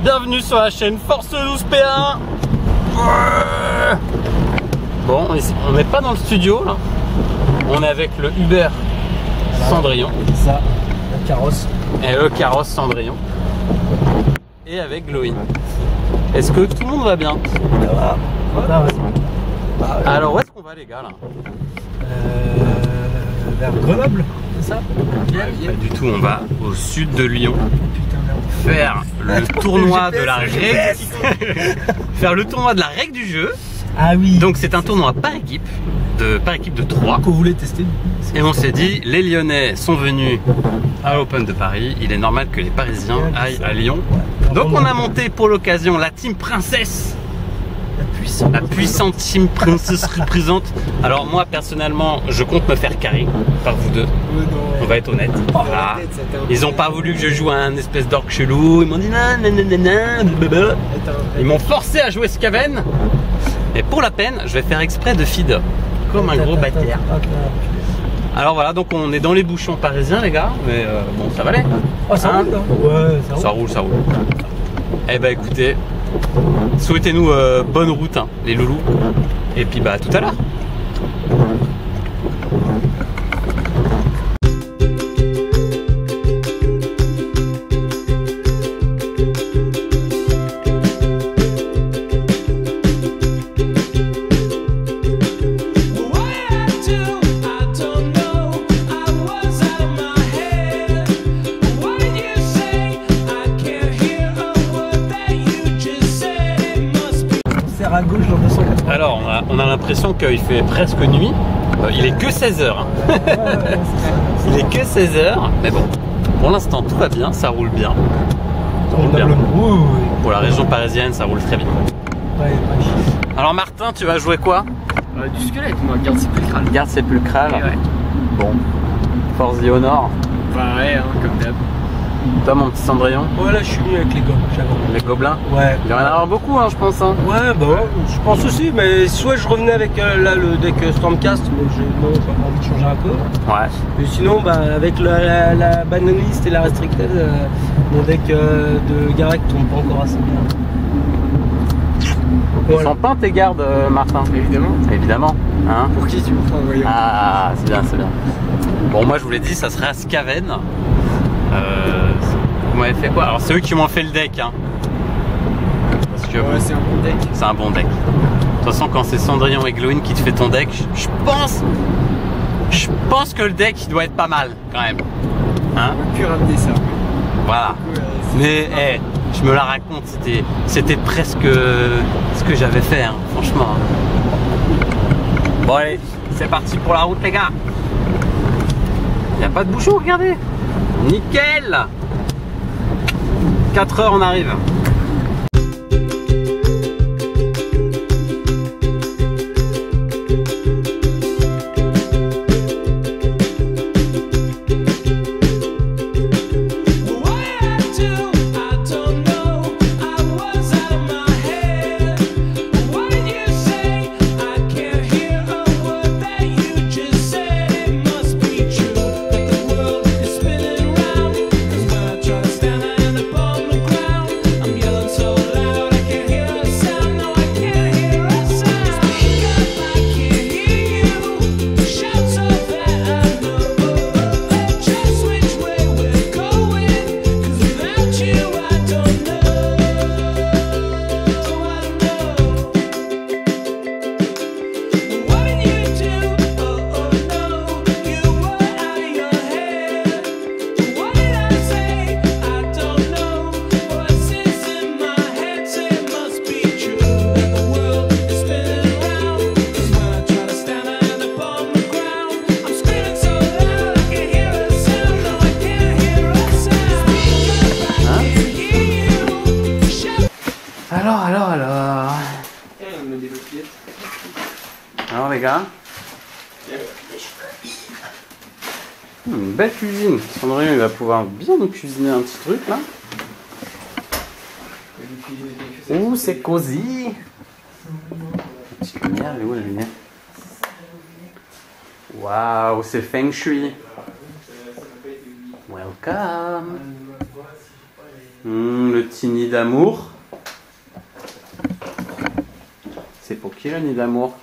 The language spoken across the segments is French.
Bienvenue sur la chaîne Force 12 P1. Bon, on n'est pas dans le studio là. On est avec le Uber Cendrillon. Ça, le carrosse. Et le carrosse Cendrillon. Et avec Glowin. Est-ce que tout le monde va bien? Ça va. Alors où est-ce qu'on va les gars là? Vers Grenoble, c'est ça? Pas du tout, on va au sud de Lyon. Faire le tournoi de la règle. Faire le tournoi de la règle du jeu. Ah oui. Donc c'est un tournoi par équipe de 3. Qu'on voulait tester. Et on s'est dit, les Lyonnais sont venus à l'Open de Paris, il est normal que les Parisiens aillent à Lyon. Donc on a monté pour l'occasion la team princesse. La puissante team princesse représente. Alors moi personnellement, je compte me faire carrer par vous deux. On va être honnête. Voilà. Ils ont pas voulu que je joue à un espèce d'orc chelou. Ils m'ont dit nanana, blablabla. Ils m'ont forcé à jouer Skaven. Et pour la peine, je vais faire exprès de feed comme un gros bâtard. Alors voilà, donc on est dans les bouchons parisiens les gars, mais bon ça va aller. Oh, ça roule, ouais, ça roule. Eh ben écoutez, souhaitez-nous bonne route hein, les loulous. Et puis bah à tout à l'heure. À gauche dans 280. Alors on a l'impression qu'il fait presque nuit. Il est que 16h hein. Il est que 16h. Mais bon, pour l'instant tout va bien, ça roule bien. Ça roule bien. Pour la région parisienne ça roule très bien. Alors Martin, tu vas jouer quoi? Du squelette, moi, garde sépulcrale. Garde sépulcrale. Ouais. Bon, Force the Honor. Bah ouais, hein, comme d'hab. Toi mon petit Cendrillon. Ouais, là je suis venu avec les gobelins. Les gobelins. Ouais. Il y en a avoir beaucoup hein, je pense hein. Ouais, bah ouais, je pense aussi, mais soit je revenais avec là le deck Stormcast, mais j'ai envie de changer un peu. Ouais. Et sinon, bah, avec la banaliste et la restricted, mon deck de Garak tombe pas encore assez bien. Ils sont peints tes gardes Martin? Évidemment. Évidemment. Hein? Pour qui tu me prends envoyer? Ah c'est bien, c'est bien. Bon moi je vous l'ai dit, ça serait à Skaven. Vous m'avez fait quoi? Alors c'est eux qui m'ont fait le deck hein. Parce que Ouais, c'est un bon deck. c'est un bon deck. De toute façon quand c'est Cendrillon et Glowin qui te fait ton deck, je pense que le deck il doit être pas mal quand même. Hein? On a pu ramener ça. Voilà. Mais hey, je me la raconte, c'était presque ce que j'avais fait hein, franchement. Bon allez, c'est parti pour la route les gars. Il n'y a pas de bouchon, regardez. Nickel. 4 heures on arrive. Alors les gars, une belle cuisine. Cendrillon il va pouvoir bien nous cuisiner un petit truc là. Ouh c'est cosy. Petite lumière, elle est où la lumière? Waouh, c'est feng shui. Welcome. Le petit nid d'amour. C'est pour qui le nid d'amour?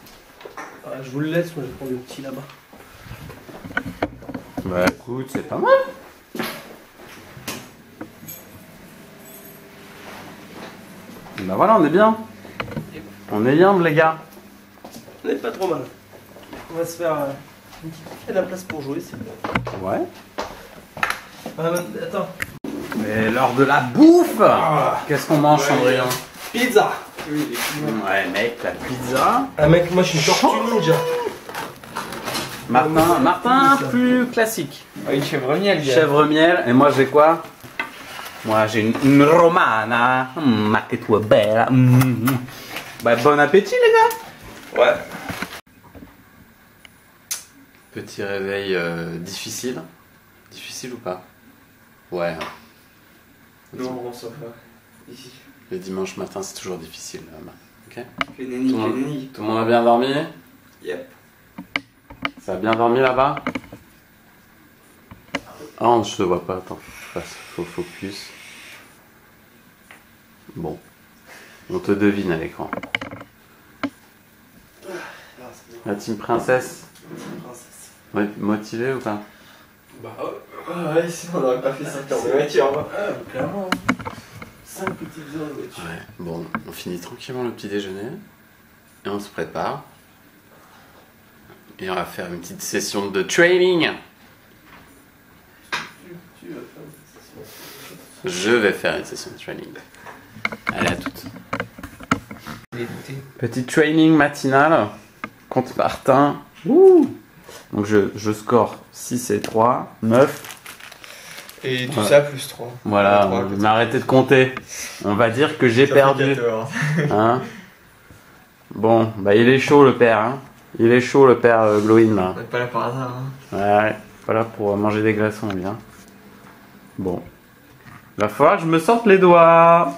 Je vous le laisse, moi je prends le petit là-bas. Bah écoute, c'est pas mal. Bah voilà, on est bien. On est bien, les gars. On n'est pas trop mal. On va se faire une petite... Il y a de la place pour jouer, c'est bien. Ouais. Attends. Mais l'heure de la bouffe. Qu'est-ce qu'on mange, Cendrillon? Pizza. Ouais, mec, la pizza. Ah mec, moi je suis tortue ninja. Martin, plus classique. Ah, une chèvre miel. Chèvre miel. Et moi, j'ai quoi? Moi, j'ai une romana. Ma che tua bella. Bah, bon appétit, les gars. Ouais. Petit réveil difficile. Difficile ou pas? Ouais. Non, on s'en va. Ici. Le dimanche matin, c'est toujours difficile. Ok. Fais nenni, fais nenni. Tout le monde a bien dormi? Yep. Ça a bien dormi là-bas? Oh, je te vois pas. Attends, faut focus. Bon. On te devine à l'écran. La team princesse. Motivée ou pas? Bah ouais, sinon on n'aurait pas fait 5 heures de voiture. Clairement. 5 petites heures de voiture. Ouais. Bon, on finit tranquillement le petit déjeuner. Et on se prépare. Et on va faire une petite session de training. Je vais faire une session de training. Allez, à toutes. Petit training matinal contre Martin. Ouh. Donc je score 6 et 3, 9. Et tout ça plus 3. Voilà, mais arrêtez de compter. On va dire que j'ai perdu. Hein? Bon, bah il est chaud le père. Hein? Il est chaud le père Glowin là. On n'est pas là par hasard. Hein. Ouais, pas là pour manger des glaçons, lui. Hein. Bon. Il va falloir que je me sorte les doigts.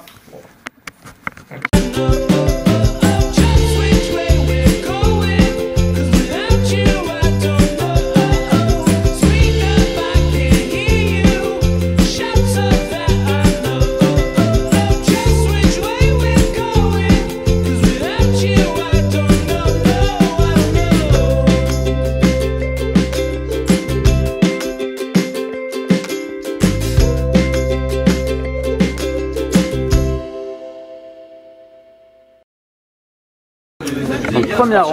Donc première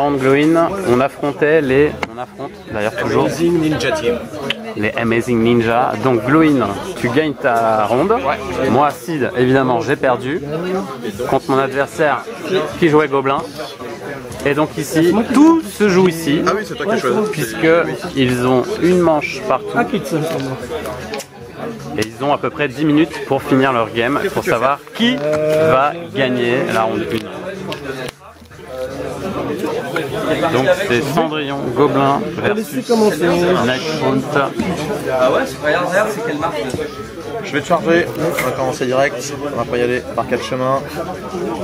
ronde Glowin, on affronte d'ailleurs toujours les Amazing Ninja. Donc Glowin, tu gagnes ta ronde. Moi Sid, évidemment j'ai perdu contre mon adversaire qui jouait Gobelin. Et donc ici, tout se joue ici, puisque ils ont une manche partout. Et ils ont à peu près 10 minutes pour finir leur game, pour savoir qui va gagner la ronde 1. Donc c'est Cendrillon Gobelin versus Nighthunt. Ah ouais, regarde, c'est quelle marque? Je vais te charger, on va commencer direct, on va pas y aller par 4 chemins.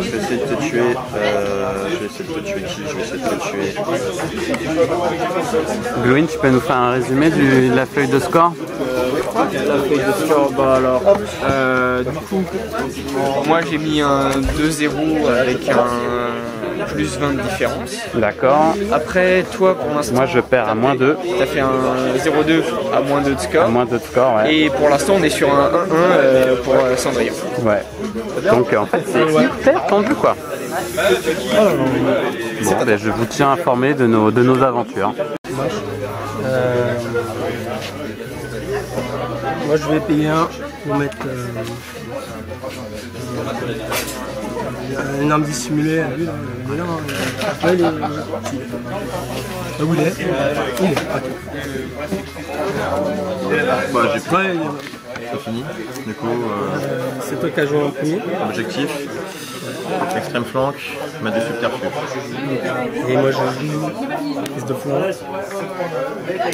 Je vais essayer de te tuer, je vais essayer de te tuer qui? Je vais essayer de te tuer. Glowin, tu peux nous faire un résumé de la feuille de score? La feuille de score, bah alors, du coup, moi j'ai mis un 2-0 avec un plus 20 de différence. D'accord. Après, toi pour l'instant, Moi je perds à moins 2. t'as fait un 0-2 à moins 2 de score. À moins 2 de score, ouais. Et pour l'instant, on est sur un 1-1 pour Cendrillon. Ouais. Donc en fait c'est hyper tendu quoi. Bon, ben, je vous tiens informé de nos aventures. Moi je vais payer un pour mettre une arme dissimulée à lui là. Il est là, hein. Ouais, il est parti. Là où il est? Il est parti. Bah j'ai Ouais, pas fini. Du coup, c'est toi qui as joué en premier. objectif, extrême flanc, mettre des subterfuges. Et moi je joue prise de flanc,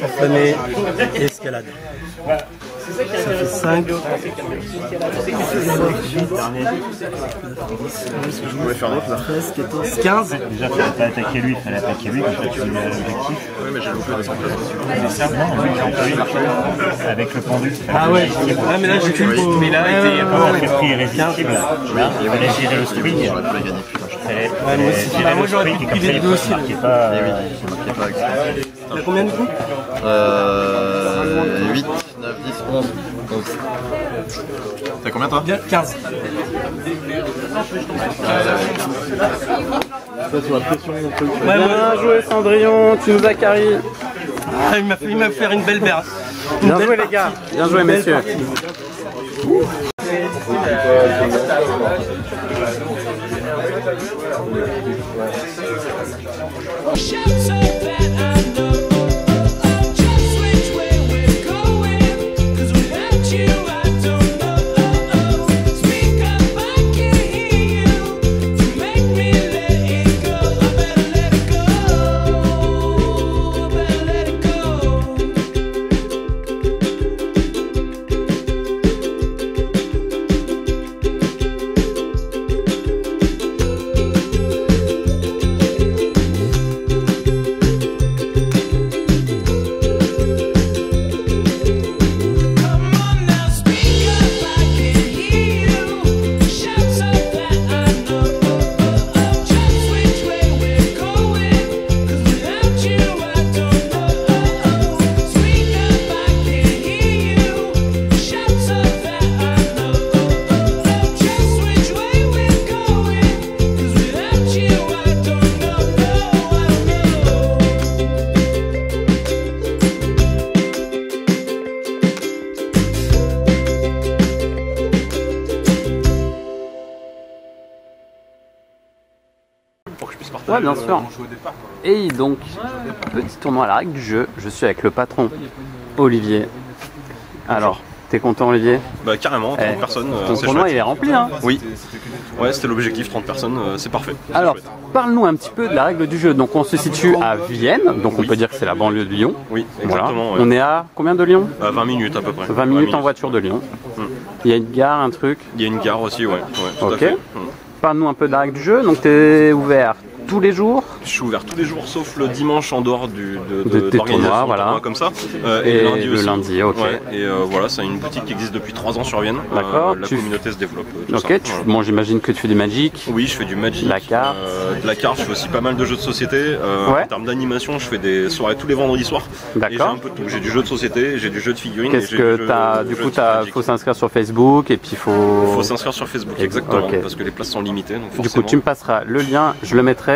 enflammé et escalade. Ça fait 5. Je pouvais faire d'autres là. 13, 14, 15. Déjà, il fallait pas attaquer lui, il fallait attaquer lui, comme ça tu mets l'objectif. Oui, mais j'ai loupé des emplacements. C'est ça, non, lui, il marche avec le pendu. Ah ouais, ah, mais là j'ai fait le Mais là, il y a pas de prix irrésistible. Là, il fallait gérer le spring. J'aurais pu la gagner, putain. moi j'aurais pu piler les deux aussi. Ça marquait pas. Et oui, ça marquait pas avec ça. T'as combien de coups 8, 9, 10, 11. T'as combien toi? 15. Ouais, bien joué Cendrillon, tu nous as carré. Ah, il m'a fait une belle berce. Bien joué les gars, bien joué messieurs. Ouais, bien sûr. Et donc, petit tournoi à la règle du jeu. Je suis avec le patron, Olivier. Alors, t'es content, Olivier? Bah carrément, 30 personnes. Ton C'est tournoi, chouette. il est rempli, hein? Oui. Ouais, c'était l'objectif, 30 personnes, c'est parfait. C'est Alors, chouette. parle-nous un petit peu de la règle du jeu. Donc, on se situe à Vienne. Donc, on peut dire que c'est la banlieue de Lyon. Oui, Voilà. exactement. Ouais. On est à combien de Lyon? À 20 minutes à peu près. 20 minutes en voiture de Lyon. Il y a une gare, un truc. Il y a une gare aussi, ouais. Tout à Ok. fait. Parle-nous un peu de la règle du jeu. Donc, t'es ouvert tous les jours. Je suis ouvert tous les jours sauf le dimanche en dehors de tes d'organisation tournois, de voilà. tournois comme ça. Et le lundi le aussi. lundi, ok. Ouais, et voilà, c'est une boutique qui existe depuis 3 ans sur Vienne. D'accord, La tu- communauté se développe. Tout Ok, ça. tu... Voilà. bon, j'imagine que tu fais du Magic. Oui, je fais du Magic, De la carte. de la carte, je fais aussi pas mal de jeux de société. Ouais. En termes d'animation, je fais des soirées tous les vendredis soirs. Et j'ai D'accord. un peu de tout. J'ai du jeu de société, j'ai du jeu de figurines. Qu'est-ce et j'ai que du t'as? jeu- Du jeu coup, de Magic. faut s'inscrire sur Facebook et puis Il faut faut. s'inscrire sur Facebook, exactement, Ok. parce que les places sont limitées. Donc Du coup, forcément, tu me passeras le lien. Je le mettrai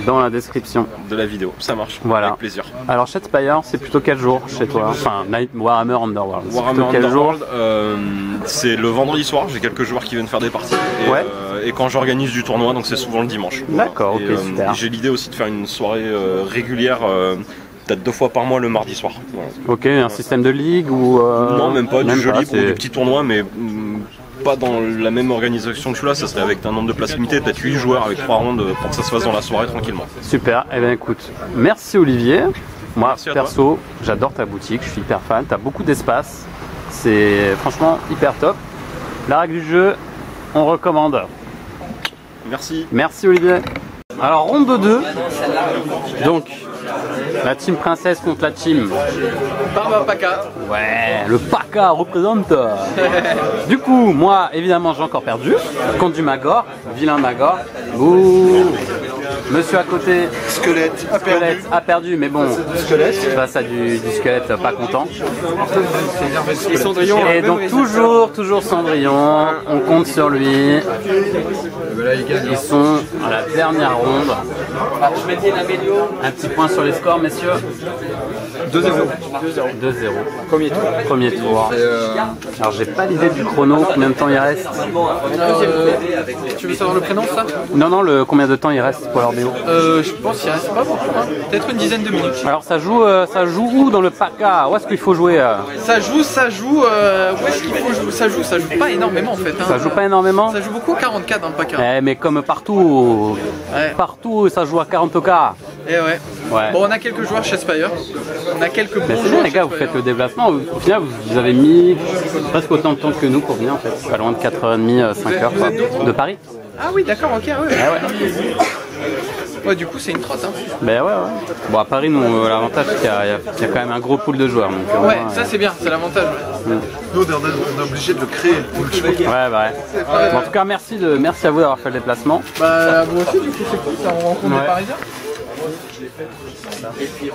dans la description. de la vidéo, ça marche. Voilà. Avec plaisir. Alors, Shadespire, c'est plutôt quel jour chez toi? Enfin, Warhammer Underworld. C'est Warhammer plutôt quel jour? Underworld, c'est le vendredi soir. J'ai quelques joueurs qui viennent faire des parties. Ouais. Et quand j'organise du tournoi, donc c'est souvent le dimanche. Voilà. D'accord, Et, ok, super. J'ai l'idée aussi de faire une soirée régulière, peut-être 2 fois par mois le mardi soir. Voilà. Ok, un système de ligue ou. Non, même pas, du jeu libre ou c'est- du petit tournoi, mais pas dans la même organisation que celui-là. Ça serait avec un nombre de places limitées, peut-être 8 joueurs avec 3 rondes pour que ça se fasse dans la soirée tranquillement. Super, eh bien écoute, merci Olivier. Moi Merci à perso, j'adore ta boutique, je suis hyper fan, tu as beaucoup d'espace, c'est franchement hyper top. La règle du jeu, on recommande. Merci. Merci Olivier. Alors ronde 2, donc la team princesse contre la team. Barbapaka. Ouais, le PACA représente. Du coup, moi évidemment j'ai encore perdu contre du Magor, vilain Magor. Ouh. Monsieur à côté, Squelette, Squelette a perdu, mais bon, face à du squelette pas content. Et Cendrillon. Et donc toujours Cendrillon, on compte sur lui. Ils sont à la dernière ronde. Un petit point sur les scores, messieurs. 2-0. 2-0. Premier tour. Premier tour. Alors j'ai pas l'idée du chrono, combien de temps il reste. Tu veux savoir le prénom, ça? Non, combien de temps il reste pour leur BO. Je pense qu'il reste pas beaucoup. Hein. Peut-être une dizaine de minutes. Alors ça joue où dans le PACA? Où est-ce qu'il faut jouer Ça joue. Où est-ce qu'il faut jouer? Ça joue pas énormément en fait. Hein. Ça joue pas énormément. Ça joue beaucoup au 44 dans le PACA. Mais comme partout, Ouais. partout ça joue à 40K. Et ouais. Ouais. Bon, on a quelques joueurs chez Spire. On a quelques bons Mais c'est bien joueurs les gars, chez vous Spire. faites le déplacement. Au final, vous avez mis presque autant de temps que nous pour venir en fait. Pas loin de 4h30, 5h quoi. De Paris. Ah oui, d'accord, ok, ouais. Ah ouais. Ouais, du coup, c'est une trotte. Hein. Ben ouais, ouais. Bon, à Paris, nous, l'avantage, c'est qu'il y a quand même un gros pool de joueurs. Donc, Ouais, moins, ça c'est bien, c'est l'avantage. Ouais. Nous, on est obligé de le créer. Ouais, bah ouais. Bon, en tout cas, merci à vous d'avoir fait le déplacement. Bah, vous aussi, du coup, c'est cool, ça, on rencontre Ouais. des Parisiens.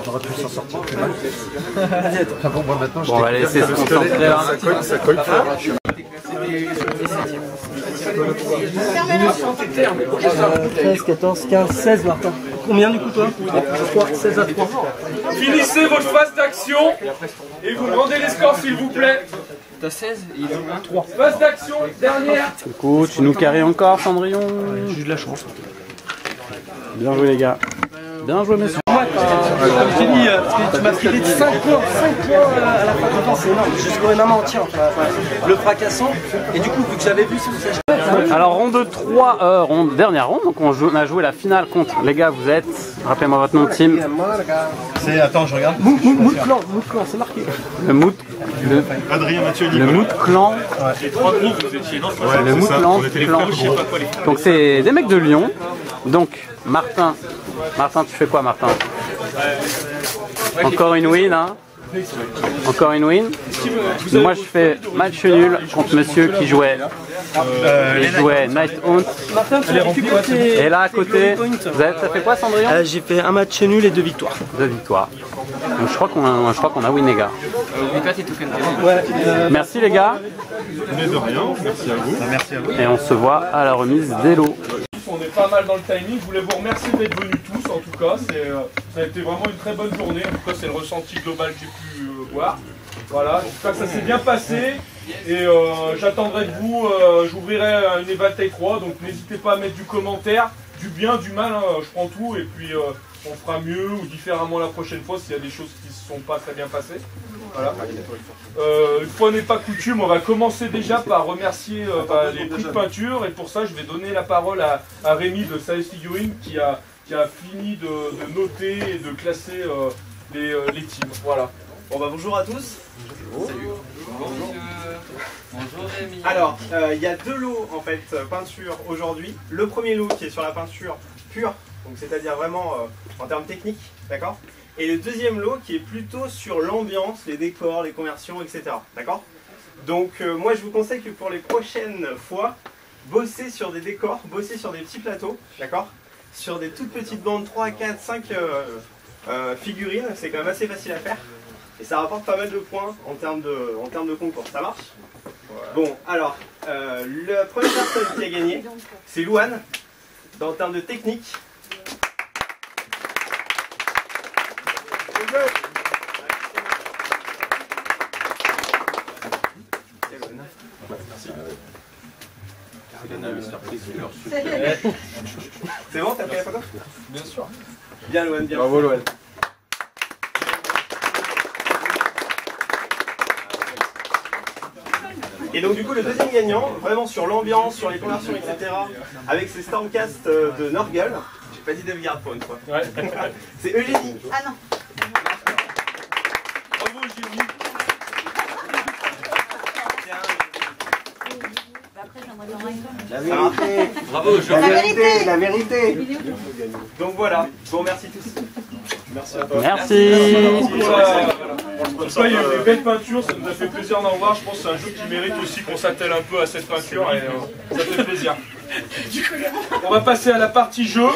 On aurait pu s'en sortir plus mal. Bon, on va laisser se concentrer là. Ça colle fort. 13, 14, 15, 16 Martin. Combien du coup toi 3, 16 à 3. Finissez votre phase d'action et vous me rendez les scores s'il vous plaît. T'as 16 et 3. Phase d'action, dernière. Du coup, tu nous carries encore, Cendrillon. J'ai eu de la chance. Bien joué, les gars. Bien joué, messieurs. Comme je t'ai dit, tu m'as filé 5 points à la fin de temps, c'est énorme. J'ai scoré ma main entière. Le fracassant. Et du coup, vu que j'avais vu ça, Alors, ronde 3, dernière ronde. Donc, on a joué la finale contre. Les gars, vous êtes. Rappelez-moi votre nom de team. C'est, attends, je regarde. Mood clan, c'est marqué. Le Mood. Adrien Mathieu, Le Mood Clan. Le Mood Clan. Donc, c'est des mecs de Lyon. Donc, Martin, tu fais quoi, Martin? Encore une win, hein? Encore une win. Moi, je fais match nul contre monsieur qui jouait Night Hunt. Martin, tu as récupéré tes... Et là, à côté, ça fait quoi, Cendrillon? J'ai fait un match nul et 2 victoires. 2 victoires. Donc, je crois qu'on a win, les gars. Ouais, Merci, les gars. Mais de rien, merci à vous. Merci à vous. Et on se voit à la remise des lots. On est pas mal dans le timing, je voulais vous remercier d'être venus tous en tout cas, ça a été vraiment une très bonne journée, en tout cas c'est le ressenti global que j'ai pu voir. Voilà, j'espère que ça s'est bien passé et j'attendrai de vous, j'ouvrirai une Evaltech 3, donc n'hésitez pas à mettre du commentaire, du bien, du mal, hein, je prends tout et puis on fera mieux ou différemment la prochaine fois s'il y a des choses qui ne se sont pas très bien passées. Voilà. Une fois n'est pas coutume, on va commencer déjà par remercier les prix de peinture et pour ça je vais donner la parole à Rémi de Size Figurine qui a fini de noter et de classer les teams. Voilà. Bon bah bonjour à tous. Salut. Bonjour Rémi. Alors, il y a 2 lots en fait peinture aujourd'hui. Le premier lot qui est sur la peinture pure, donc c'est-à-dire vraiment en termes techniques, d'accord. Et le deuxième lot qui est plutôt sur l'ambiance, les décors, les conversions, etc. D'accord. Donc moi je vous conseille que pour les prochaines fois, bossez sur des décors, bossez sur des petits plateaux, d'accord. Sur des toutes petites bandes 3, 4, 5 figurines, c'est quand même assez facile à faire. Et ça rapporte pas mal de points en termes de concours. Ça marche? Bon, alors, la première personne qui a gagné, c'est Louane, en termes de technique. C'est bon, t'as pris la photo? Bien sûr. Bien Louane, bien. Bravo, Louane. Et donc du coup le deuxième gagnant, vraiment sur l'ambiance, sur les conversions, etc. Avec ses Stormcast de Nurgle, j'ai pas dit Delgarde pour une fois. Ouais. C'est Eugénie. Ah non. Bravo Eugénie. La vérité. Bravo La vérité. Donc voilà, bon merci tous. Merci à toi. Merci. En tout cas, il y a eu des belles peintures, ça nous a fait plaisir d'en voir. Je pense que c'est un jeu qui mérite aussi qu'on s'attelle un peu à cette peinture et ça fait plaisir. On va passer à la partie jeu.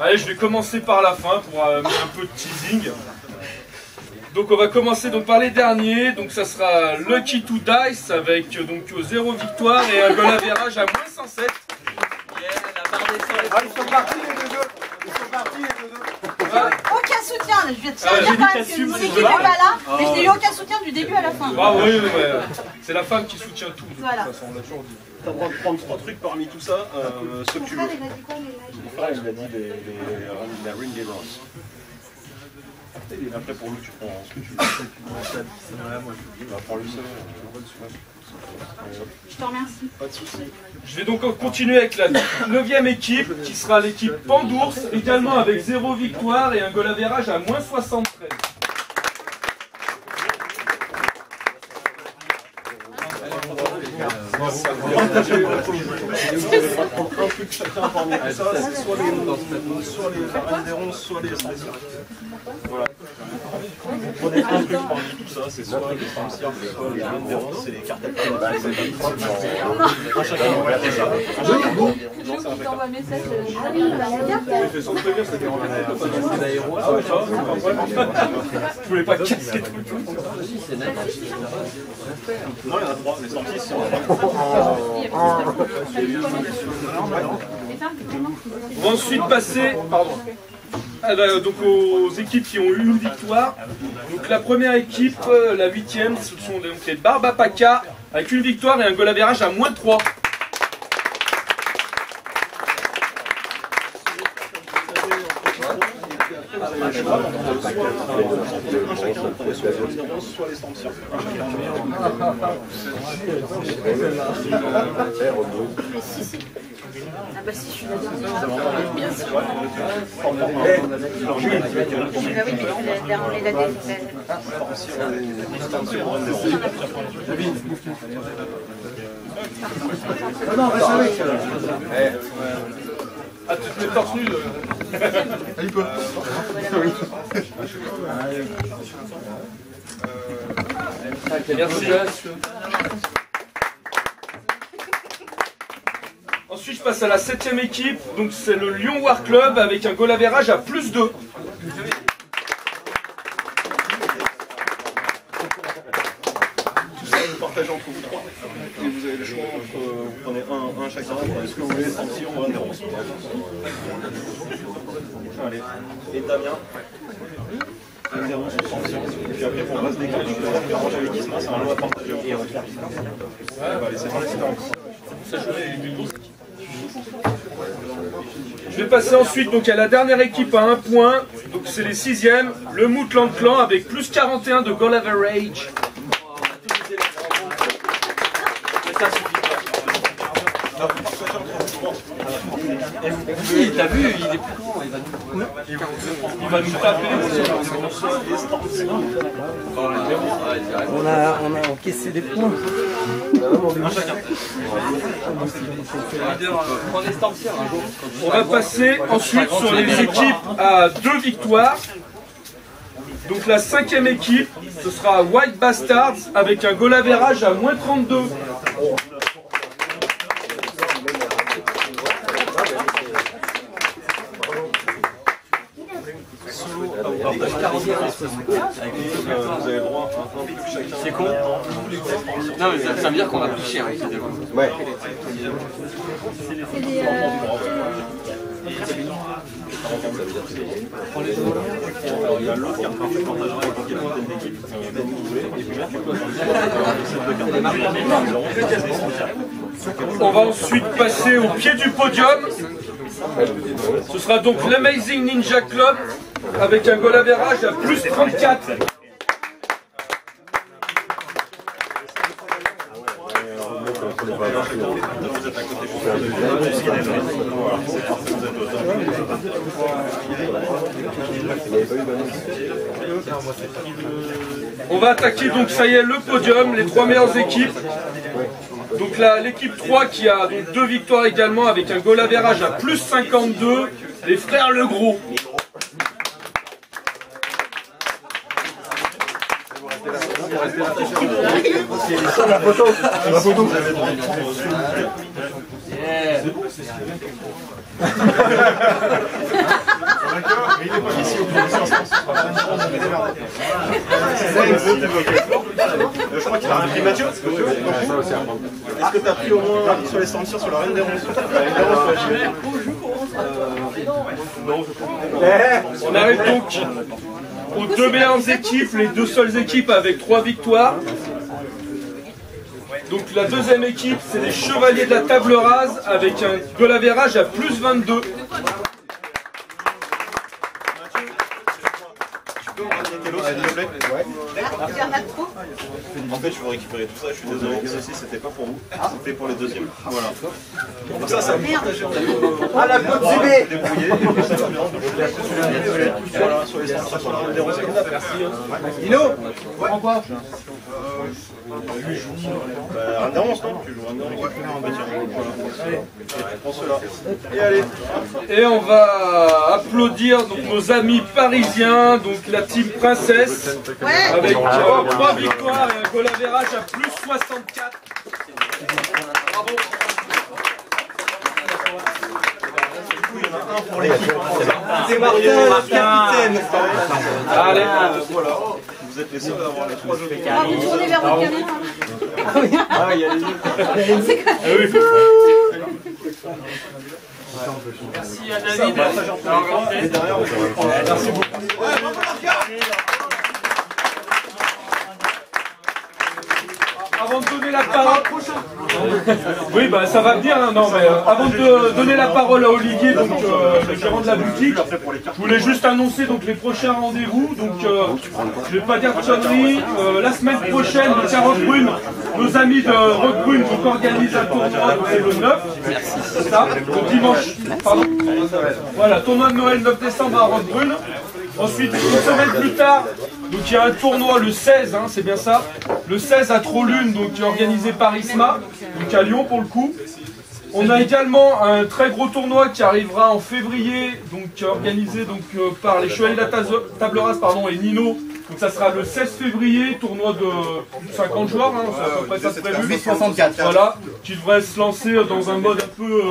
Allez, je vais commencer par la fin pour mettre un peu de teasing. Donc on va commencer donc par les derniers. Donc ça sera Lucky to Dice avec donc 0 victoire et un goal average à moins 107. Ils sont partis les deux. Aucun soutien, je vais te dire quand même que mon équipe n'est pas là, mais je n'ai eu aucun soutien du début à la fin. Ah oui, c'est la femme qui soutient tout. De Voilà. toute façon, on l'a toujours dit. T'as le droit de prendre 3 trucs parmi tout ça, ce que tu veux. Il a dit quoi les Frère, il a dit la Ring des Bronze. Après, pour nous, tu prends ce que tu veux. Prends le seul. Je te remercie. Pas de soucis. Je vais donc continuer avec la 9e équipe qui sera l'équipe Pandours, également avec 0 victoire et un goal average à moins 73. Un plus que chacun parmi tout ça, c'est soit les arènes des ronces, soit les spéciales. Voilà. Prenez un truc parmi tout ça, c'est soit les stancières, soit les arènes des ronces, c'est les cartes à points. Un chacun va regarder ça. Je t'envoie un message. J'ai fait son prévenir, c'était en aéro. Ah ouais, ça va, je voulais pas casser tout le truc. Non, il y en a 3, les sorties sont. On va ensuite passer donc aux équipes qui ont eu une victoire. Donc la première équipe, la 8e, ce sont donc les Barbapaka avec une victoire et un goal average à moins 3. Soit les stancières. Ah bah si, je suis la dernière. Bien sûr. Ah oui, mais on est la Ah, tu te mets torse nu. Il peut. Merci. Ensuite, je passe à la 7e équipe. Donc, c'est le Lyon War Club avec un goal average à plus 2. Partagez entre vous 3 et vous avez le choix entre vous prenez un chacun, est-ce que vous voulez sortir ou un des ronces. Allez, et Damien, un des ronces ou sortir. Et puis après, on va se décaler du coup, avec Isma, c'est un lot à partager. Et on va laisser parler Je vais passer ensuite donc à la dernière équipe à 1 point. Donc, c'est les 6e, le Moutland Clan avec plus 41 de goal average. T'as vu, il est plus grand, il va nous taper. On a encaissé des points. On va passer ensuite sur les équipes à 2 victoires. Donc la 5e équipe, ce sera White Bastards avec un goal average à moins 32. Vous avez le droit à un plus que chacun. C'est con. Non mais ça veut dire qu'on va plus cher. Ouais. C'est des... Il y a l'autre qui partagera avec le capitaine d'équipe, comme vous voulez, et puis là, On va ensuite passer au pied du podium. Ce sera donc l'Amazing Ninja Club avec un goal average à plus 34. On va attaquer donc ça y est le podium, les 3 meilleures équipes. Donc là l'équipe 3 qui a donc 2 victoires également avec un goal average à plus 52, les frères Legros. La photo. La photo. Je crois qu'il a pris Mathieu. Est-ce que tu as pris au moins sur les censures sur la reine des ronces? On arrive donc aux 2 meilleures équipes, les 2 seules équipes avec 3 victoires. Donc la 2e équipe, c'est les Chevaliers de la Table Rase avec un goal average à plus 22. Il y en a trop. fait, je veux récupérer tout ça. Je suis désolé, ceci c'était pas pour vous, c'était pour les deuxièmes. Voilà. Donc ça va me partager entre Ah la bonne CB. débrouiller. Voilà, sur les centres, sur la route des Roses. Dino, prends quoi? Un des 11, non? Tu joues un des 11. Allez, prends ceux-là. Et allez. Et on va applaudir donc nos amis parisiens, donc la team Princesse, avec 3 victoires et un goal average à plus 64. Bravo. Pour l'équipe. C'est Martin, capitaine. Allez. Voilà. Vous êtes les seuls à avoir les 3 jeux. Ah, vous tournez vers votre caméra. Ah, il y a les Merci à David. Merci beaucoup. Avant de donner la parole, oui, bah ça va venir. Hein, non, mais avant de donner la parole à Olivier, donc le gérant de la boutique, je voulais juste annoncer donc les prochains rendez-vous. Donc, je vais pas dire de conneries. La semaine prochaine, donc à Roquebrune, nos amis de Roquebrune donc organisent un tournoi. Donc c'est le 9. C'est ça. Le dimanche. Pardon. Voilà, tournoi de Noël 9 décembre à Roquebrune. Ensuite, une semaine plus tard, donc il y a un tournoi le 16, hein, c'est bien ça, le 16 à Trop-Lune, donc qui est organisé par ISMA, donc à Lyon pour le coup. On a également un très gros tournoi qui arrivera en février, donc qui est organisé donc, par les Chevaliers de la Table Rase et Nino. Donc ça sera le 16 février, tournoi de 50 joueurs, hein, c'est à peu près ça prévu. 64. Voilà, qui devrait se lancer dans un mode un peu,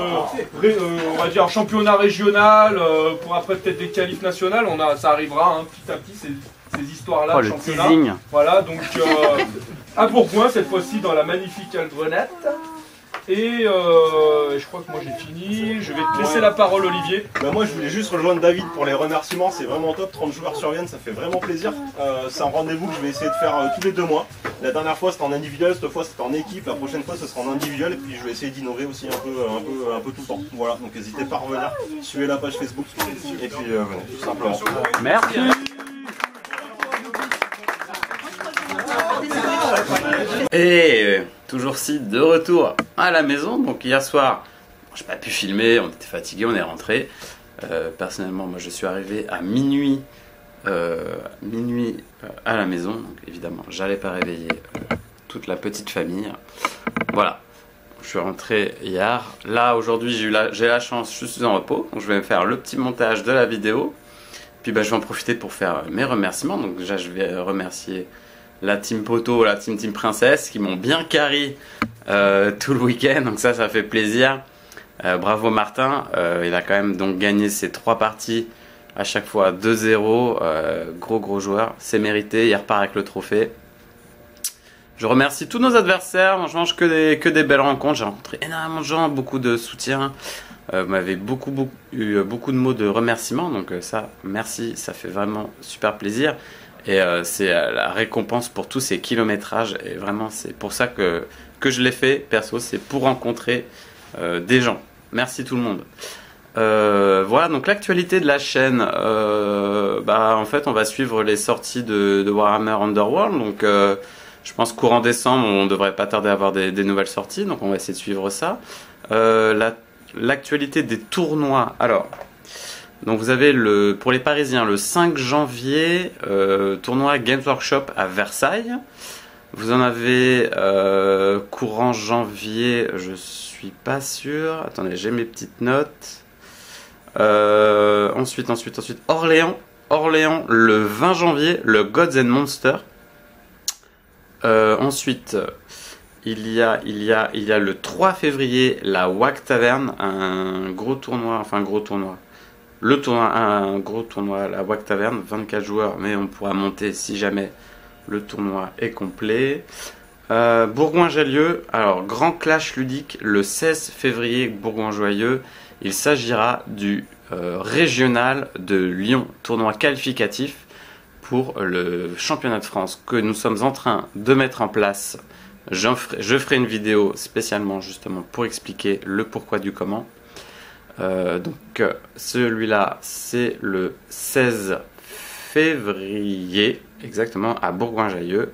on va dire, championnat régional, pour après peut-être des qualifs nationales. Ça arrivera hein, petit à petit, ces histoires-là, Oh, de le championnat. teasing. Voilà, donc à Bourgoin, cette fois-ci dans la magnifique Aldrenette. Et je crois que moi j'ai fini, je vais te laisser la parole Olivier. Bah moi je voulais juste rejoindre David pour les remerciements, c'est vraiment top, 30 joueurs surviennent, ça fait vraiment plaisir. C'est un rendez-vous que je vais essayer de faire tous les 2 mois. La dernière fois c'était en individuel, cette fois c'était en équipe, la prochaine fois ce sera en individuel et puis je vais essayer d'innover aussi un peu tout le temps. Voilà, donc n'hésitez pas à revenir, suivez la page Facebook et puis venez, tout simplement. Merci. Et toujours si de retour à la maison. Donc hier soir, j'ai pas pu filmer, on était fatigué, on est rentré. Personnellement, moi je suis arrivé à minuit, à la maison. Donc évidemment, j'allais pas réveiller toute la petite famille. Voilà, je suis rentré hier. Là aujourd'hui, j'ai la chance, je suis en repos. Donc je vais me faire le petit montage de la vidéo. Puis bah, je vais en profiter pour faire mes remerciements. Donc déjà, je vais remercier la team Poto, la team Princesse qui m'ont bien carry tout le week-end, donc ça fait plaisir. Bravo Martin, il a quand même donc gagné ses 3 parties à chaque fois 2-0, gros joueur, c'est mérité, il repart avec le trophée. Je remercie tous nos adversaires, franchement que des belles rencontres, j'ai rencontré énormément de gens, beaucoup de soutien. Vous m'avez eu beaucoup de mots de remerciement, donc ça merci, ça fait vraiment super plaisir. Et c'est la récompense pour tous ces kilométrages. Et vraiment, c'est pour ça que je l'ai fait, perso. C'est pour rencontrer des gens. Merci tout le monde. Voilà, donc l'actualité de la chaîne. En fait, on va suivre les sorties de Warhammer Underworld. Donc, je pense courant décembre, on devrait pas tarder à avoir des nouvelles sorties. Donc, on va essayer de suivre ça. L'actualité des tournois. Alors... Donc vous avez pour les Parisiens le 5 janvier, tournoi Games Workshop à Versailles. Vous en avez courant janvier, je suis pas sûr. Attendez, j'ai mes petites notes. Ensuite, Orléans le 20 janvier, le Gods and Monsters. Ensuite, il y a le 3 février la WAC Taverne, un gros tournoi. Un gros tournoi à la WAC Taverne, 24 joueurs, mais on pourra monter si jamais le tournoi est complet. Bourgoin-Jallieu, alors grand clash ludique le 16 février, Bourgoin-Joyeux. Il s'agira du régional de Lyon, tournoi qualificatif pour le championnat de France que nous sommes en train de mettre en place. Je ferai une vidéo spécialement justement pour expliquer le pourquoi du comment. Donc celui-là c'est le 16 février exactement à Bourgoin-Jallieu.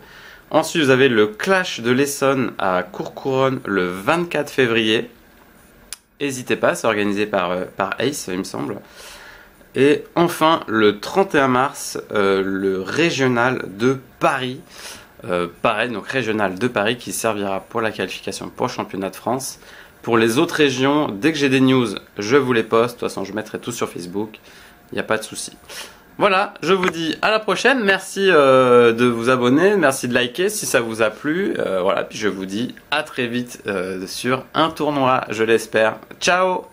Ensuite, vous avez le Clash de l'Essonne à Courcouronnes le 24 février. N'hésitez pas, c'est organisé par Ace, il me semble. Et enfin, le 31 mars, le Régional de Paris. Pareil, donc Régional de Paris qui servira pour la qualification pour le championnat de France. Pour les autres régions, dès que j'ai des news, je vous les poste. De toute façon, je mettrai tout sur Facebook. Il n'y a pas de souci. Voilà, je vous dis à la prochaine. Merci de vous abonner, merci de liker si ça vous a plu. Voilà, puis je vous dis à très vite sur un tournoi, je l'espère. Ciao!